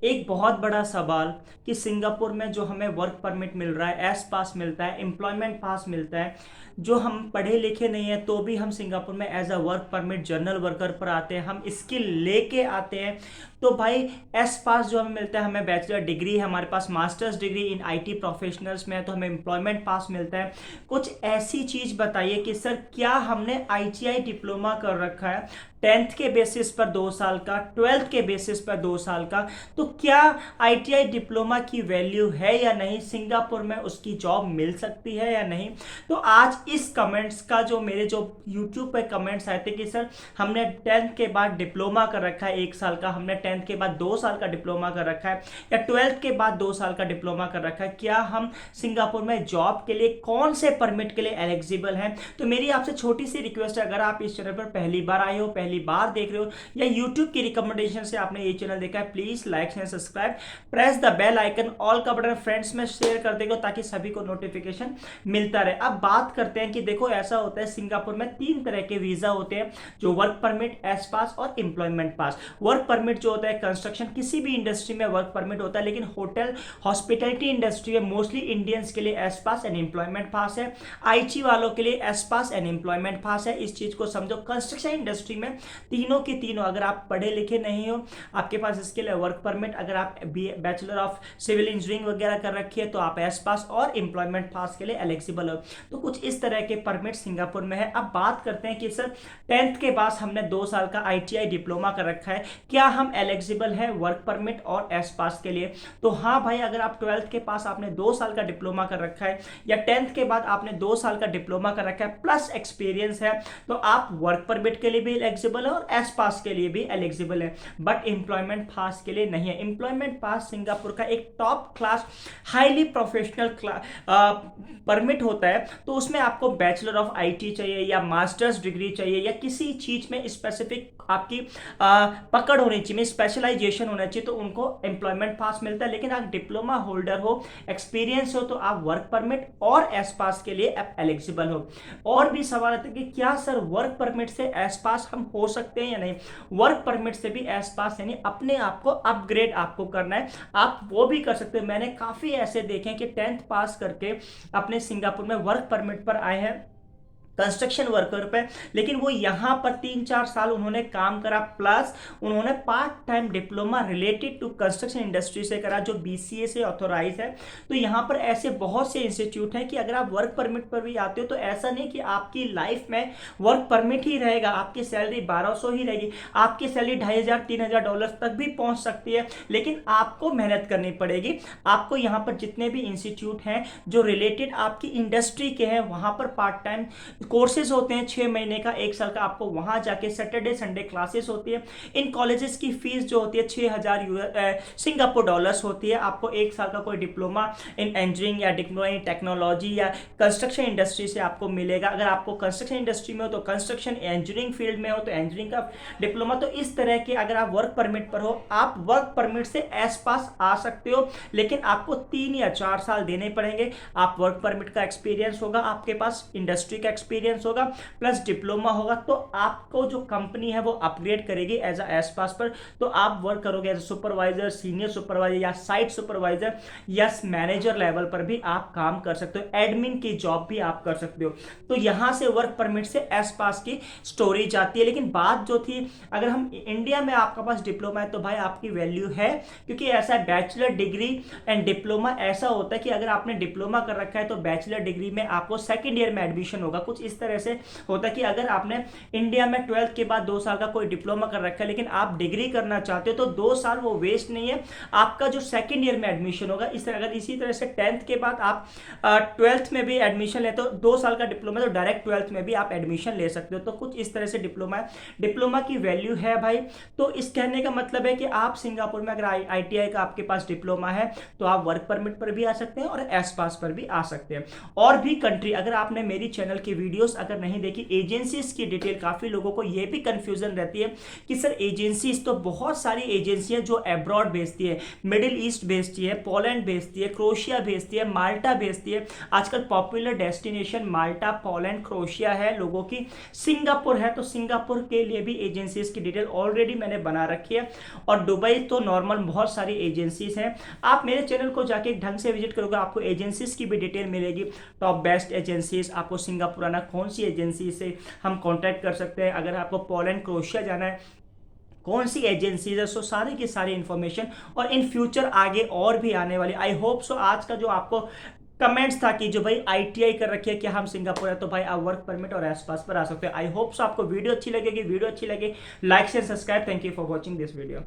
एक बहुत बड़ा सवाल कि सिंगापुर में जो हमें वर्क परमिट मिल रहा है, एस पास मिलता है, एम्प्लॉयमेंट पास मिलता है, जो हम पढ़े लिखे नहीं है तो भी हम सिंगापुर में as a work permit general worker पर आते हैं, हम स्किल लेके आते हैं। तो भाई एस पास जो हमें मिलता है, हमें बैचलर डिग्री है, हमारे पास masters degree in IT professionals में है, तो हमें एम्प्लॉयमेंट पास मिलता है। कुछ ऐसी चीज बताइए कि सर क्या हमने आईटीआई डिप्लोमा कर रखा है 10th के बेसिस पर 2 साल का, 12th के बेसिस पर 2 साल का, तो क्या आईटीआई डिप्लोमा की वैल्यू है या नहीं, सिंगापुर में उसकी जॉब मिल सकती है या नहीं। तो आज इस कमेंट्स का जो मेरे जो यूट्यूब पे कमेंट्स आए थे कि सर हमने 10th के बाद डिप्लोमा कर रखा है 1 साल का, हमने 10th के बाद 2 साल का डिप्लोमा कर रखा है, या 12th के बाद 2 साल का डिप्लोमा कर रखा है, क्या हम सिंगापुर में जॉब के लिए कौन से परमिट के लिए एलिजिबल हैं। तो मेरी आपसे छोटी सी रिक्वेस्ट है, अगर आप इस चैनल पर पहली बार आए हो, पहली बार देख रहे हो, या यूट्यूब की रिकमेंडेशन से आपने ये चैनल देखा है, please like and subscribe, press the bell icon, all का बटन फ्रेंड्स में शेयर कर देगा ताकि सभी को नोटिफिकेशन मिलता रहे। अब बात करते हैं कि देखो ऐसा होता है सिंगापुर में 3 तरह के वीजा होते हैं, जो वर्क परमिट, एस पास और एम्प्लॉयमेंट पास। वर्क परमिट जो होता है कंस्ट्रक्शन किसी भी इंडस्ट्री में वर्क परमिट होता है, लेकिन होटल हॉस्पिटैलिटी इंडस्ट्री में मोस्टली इंडियंस के लिए एस पास एंड एम्प्लॉयमेंट पास है, आईटी वालों के लिए एस पास एंड एम्प्लॉयमेंट पास है। इस चीज को समझो, कंस्ट्रक्शन इंडस्ट्री में तीनों की तीनों, अगर आप पढ़े लिखे नहीं हो, आपके पास इसके लिए वर्क परमिट, अगर आप बैचलर ऑफ सिविल इंजीनियरिंग वगैरह कर रखी है तो आप एस पास और एम्प्लॉयमेंट पास के लिए एलिजिबल हो। तो कुछ इस तरह के परमिट सिंगापुर में है। अब बात करते हैं कि सर 10th के बाद हमने 2 साल का आईटीआई डिप्लोमा कर रखा है, क्या हम एलिजिबल हैं वर्क परमिट और एस पास के लिए। तो हाँ भाई, अगर आप 12th के पास आपने 2 साल का डिप्लोमा कर रखा है, या 10th के बाद आपने 2 साल का डिप्लोमा कर रखा है प्लस एक्सपीरियंस है, तो आप वर्क परमिट के लिए भी एलिजिबल है और एस पास के लिए भी एलिजिबल है, बट एम्प्लॉयमेंट पास के लिए नहीं है। एम्प्लॉयमेंट पास सिंगापुर का एक top class highly professional permit होता है, तो उसमें आपको बैचलर ऑफ आईटी चाहिए या मास्टर्स डिग्री चाहिए या किसी चीज में स्पेसिफिक आपकी पकड़ होनी चाहिए, स्पेशलाइजेशन होना चाहिए, तो उनको एम्प्लॉयमेंट पास मिलता है। लेकिन आप डिप्लोमा होल्डर हो, एक्सपीरियंस हो, तो आप वर्क परमिट और एस पास के लिए एलिजिबल हो। और भी सवाल आता है कि क्या सर वर्क परमिट से एस पास हम हो सकते हैं या नहीं। वर्क परमिट से भी एस पास यानी अपने आप को अपग्रेड आपको करना है, आप वो भी कर सकते हो। मैंने काफी ऐसे देखे हैं कि 10th पास करके अपने सिंगापुर में वर्क परमिट पर आए हैं कंस्ट्रक्शन वर्कर पे, लेकिन वो यहाँ पर 3-4 साल उन्होंने काम करा, प्लस उन्होंने part time diploma related to construction industry से करा, जो बीसीए से ऑथोराइज है। तो यहाँ पर ऐसे बहुत से इंस्टीट्यूट हैं कि अगर आप वर्क परमिट पर भी आते हो तो ऐसा नहीं कि आपकी लाइफ में वर्क परमिट ही रहेगा, आपकी सैलरी 1200 ही रहेगी, आपकी सैलरी $2,500-3,000 तक भी पहुंच सकती है, लेकिन आपको मेहनत करनी पड़ेगी। आपको यहाँ पर जितने भी इंस्टीट्यूट हैं जो रिलेटेड आपकी इंडस्ट्री के हैं, वहां पर पार्ट टाइम कोर्सेज होते हैं, 6 महीने का, 1 साल का, आपको वहां जाके सैटरडे संडे क्लासेस होती है। इन कॉलेजेस की फीस जो होती है 6,000 सिंगापुर डॉलर्स होती है। आपको 1 साल का कोई डिप्लोमा इन इंजीनियरिंग या डिप्लोमा इन टेक्नोलॉजी या कंस्ट्रक्शन इंडस्ट्री से आपको मिलेगा। अगर आपको कंस्ट्रक्शन इंडस्ट्री में हो तो कंस्ट्रक्शन, इंजीनियरिंग फील्ड में हो तो इंजीनियरिंग का डिप्लोमा। तो इस तरह के अगर आप वर्क परमिट पर हो, आप वर्क परमिट से एस पास आ सकते हो, लेकिन आपको 3 या 4 साल देने पड़ेंगे। आप वर्क परमिट का एक्सपीरियंस होगा, आपके पास इंडस्ट्री का एक्सपीरियंस होगा, प्लस डिप्लोमा होगा, तो आपको जो कंपनी है वो अपग्रेड करेगी एज एस पास पर। तो आप वर्क करोगे एज सुपरवाइजर, सीनियर सुपरवाइजर या साइट सुपरवाइजर या मैनेजर लेवल पर भी आप काम कर सकते हो, एडमिन की जॉब भी आप कर सकते हो। तो यहां से वर्क परमिट से एस पास की स्टोरी जाती है। लेकिन बात जो थी, अगर हम इंडिया में आपके पास डिप्लोमा है तो भाई आपकी वैल्यू है, क्योंकि ऐसा बैचलर डिग्री एंड डिप्लोमा ऐसा होता है कि अगर आपने डिप्लोमा कर रखा है तो बैचलर डिग्री में आपको सेकेंड ईयर में एडमिशन होगा। कुछ इस तरह से होता है कि अगर आपने इंडिया में 12th के बाद 2 साल का कोई डिप्लोमा कर रखा है, लेकिन आप डिग्री करना चाहते हो, तो 2 साल वो वेस्ट नहीं है, आपका जो सेकेंड ईयर में एडमिशन होगा। इस तरह अगर इसी तरह से 10th के बाद आप 12th में भी एडमिशन लेते हो, 2 साल का डिप्लोमा, तो डायरेक्ट 12th में भी आप एडमिशन ले सकते हो। तो कुछ इस तरह से डिप्लोमा है, डिप्लोमा की वैल्यू है भाई। तो इस कहने का मतलब है कि आप सिंगापुर में अगर आईटीआई का आपके पास डिप्लोमा है तो आप वर्क परमिट पर भी आ सकते हैं और एस पास पर भी आ सकते हैं। और भी कंट्री, अगर आपने मेरी चैनल की वीडियो वीडियोस अगर नहीं देखी, एजेंसीज की डिटेल, काफ़ी लोगों को ये भी कन्फ्यूजन रहती है कि सर एजेंसीज तो बहुत सारी एजेंसियां जो अब्रॉड भेजती है, मिडिल ईस्ट भेजती है, पोलैंड भेजती है, क्रोशिया भेजती है, माल्टा भेजती है। आजकल पॉपुलर डेस्टिनेशन माल्टा, पोलैंड, क्रोशिया है लोगों की, सिंगापुर है, तो सिंगापुर के लिए भी एजेंसीज की डिटेल ऑलरेडी मैंने बना रखी है। और दुबई तो नॉर्मल बहुत सारी एजेंसीज हैं। आप मेरे चैनल को जाके ढंग से विजिट करोगे, आपको एजेंसीज की भी डिटेल मिलेगी, टॉप बेस्ट एजेंसीज, आपको सिंगापुर आना, कौन सी एजेंसी से हम कॉन्टैक्ट कर सकते हैं, अगर आपको पोलैंड, क्रोशिया जाना है कौन सी एजेंसीज है, सो सारी की सारी इंफॉर्मेशन, और इन फ्यूचर आगे और भी आने वाली। आई होप सो आज का जो आपको कमेंट्स था कि जो भाई आईटीआई कर रखी है क्या हम सिंगापुर है, तो भाई आप वर्क परमिट और एस पास पर आ सकते हैं। आई होप सो आपको वीडियो अच्छी लगेगी, वीडियो अच्छी लगे like share subscribe. Thank you for watching this video.